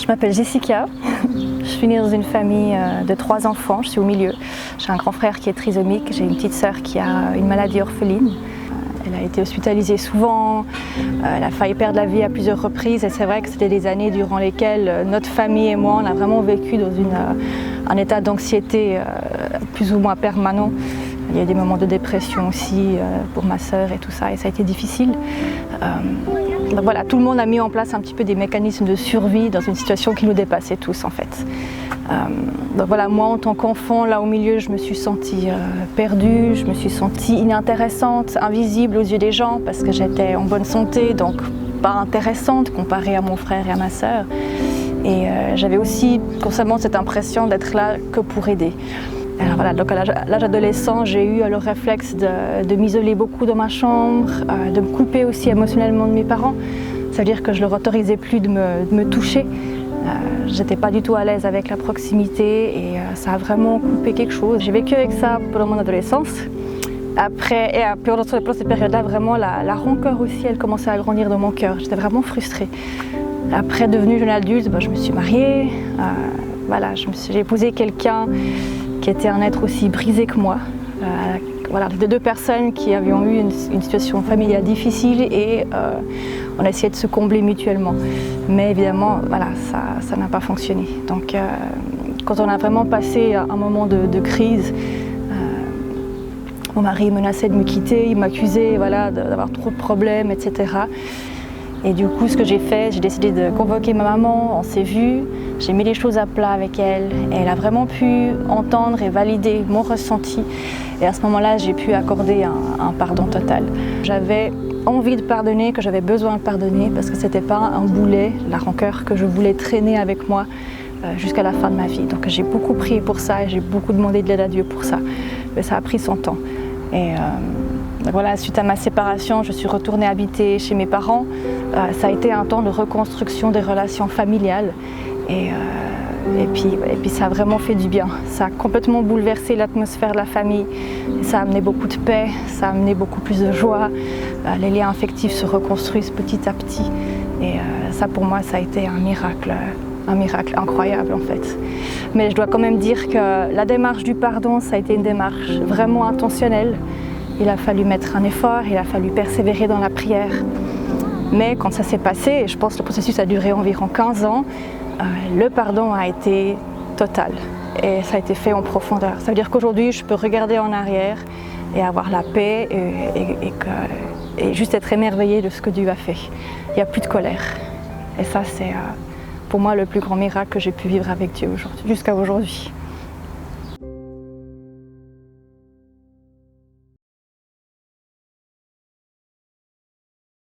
m'appelle Jessica, je suis née dans une famille de 3 enfants, je suis au milieu. J'ai un grand frère qui est trisomique, j'ai une petite sœur qui a une maladie orpheline. Elle a été hospitalisée souvent, elle a failli perdre la vie à plusieurs reprises et c'est vrai que c'était des années durant lesquelles notre famille et moi on a vraiment vécu dans un état d'anxiété plus ou moins permanent. Il y a eu des moments de dépression aussi pour ma sœur et tout ça et ça a été difficile. Donc voilà, tout le monde a mis en place un petit peu des mécanismes de survie dans une situation qui nous dépassait tous en fait. Donc voilà, moi en tant qu'enfant, là au milieu, je me suis sentie perdue, je me suis sentie inintéressante, invisible aux yeux des gens parce que j'étais en bonne santé, donc pas intéressante comparée à mon frère et à ma sœur. Et j'avais aussi constamment cette impression d'être là que pour aider. Alors voilà, donc à l'âge adolescent, j'ai eu le réflexe de m'isoler beaucoup dans ma chambre, de me couper aussi émotionnellement de mes parents. Ça veut dire que je ne leur autorisais plus de me toucher. J'étais pas du tout à l'aise avec la proximité et ça a vraiment coupé quelque chose. J'ai vécu avec ça pendant mon adolescence. Après, pendant cette période-là, vraiment la rancœur aussi, elle commençait à grandir dans mon cœur. J'étais vraiment frustrée. Après, devenue jeune adulte, je me suis mariée. Voilà, j'ai épousé quelqu'un qui était un être aussi brisé que moi. Voilà, de 2 personnes qui avions eu une situation familiale difficile et on a essayé de se combler mutuellement. Mais évidemment, voilà, ça n'a pas fonctionné. Donc quand on a vraiment passé un moment de crise, mon mari menaçait de me quitter, il m'accusait voilà, d'avoir trop de problèmes, etc. Et du coup, ce que j'ai fait, j'ai décidé de convoquer ma maman, on s'est vus, j'ai mis les choses à plat avec elle et elle a vraiment pu entendre et valider mon ressenti. Et à ce moment-là, j'ai pu accorder un pardon total. J'avais envie de pardonner, que j'avais besoin de pardonner parce que c'était pas un boulet, la rancœur que je voulais traîner avec moi jusqu'à la fin de ma vie. Donc j'ai beaucoup prié pour ça et j'ai beaucoup demandé de l'aide à Dieu pour ça. Mais ça a pris son temps. Et voilà, suite à ma séparation, je suis retournée habiter chez mes parents. Ça a été un temps de reconstruction des relations familiales. Et puis ça a vraiment fait du bien. Ça a complètement bouleversé l'atmosphère de la famille. Et ça a amené beaucoup de paix, ça a amené beaucoup plus de joie. Les liens affectifs se reconstruisent petit à petit. Et ça pour moi, ça a été un miracle incroyable en fait. Mais je dois quand même dire que la démarche du pardon, ça a été une démarche vraiment intentionnelle. Il a fallu mettre un effort, il a fallu persévérer dans la prière. Mais quand ça s'est passé, et je pense que le processus a duré environ 15 ans, le pardon a été total et ça a été fait en profondeur. Ça veut dire qu'aujourd'hui, je peux regarder en arrière et avoir la paix et juste être émerveillée de ce que Dieu a fait. Il n'y a plus de colère. Et ça, c'est pour moi le plus grand miracle que j'ai pu vivre avec Dieu jusqu'à aujourd'hui.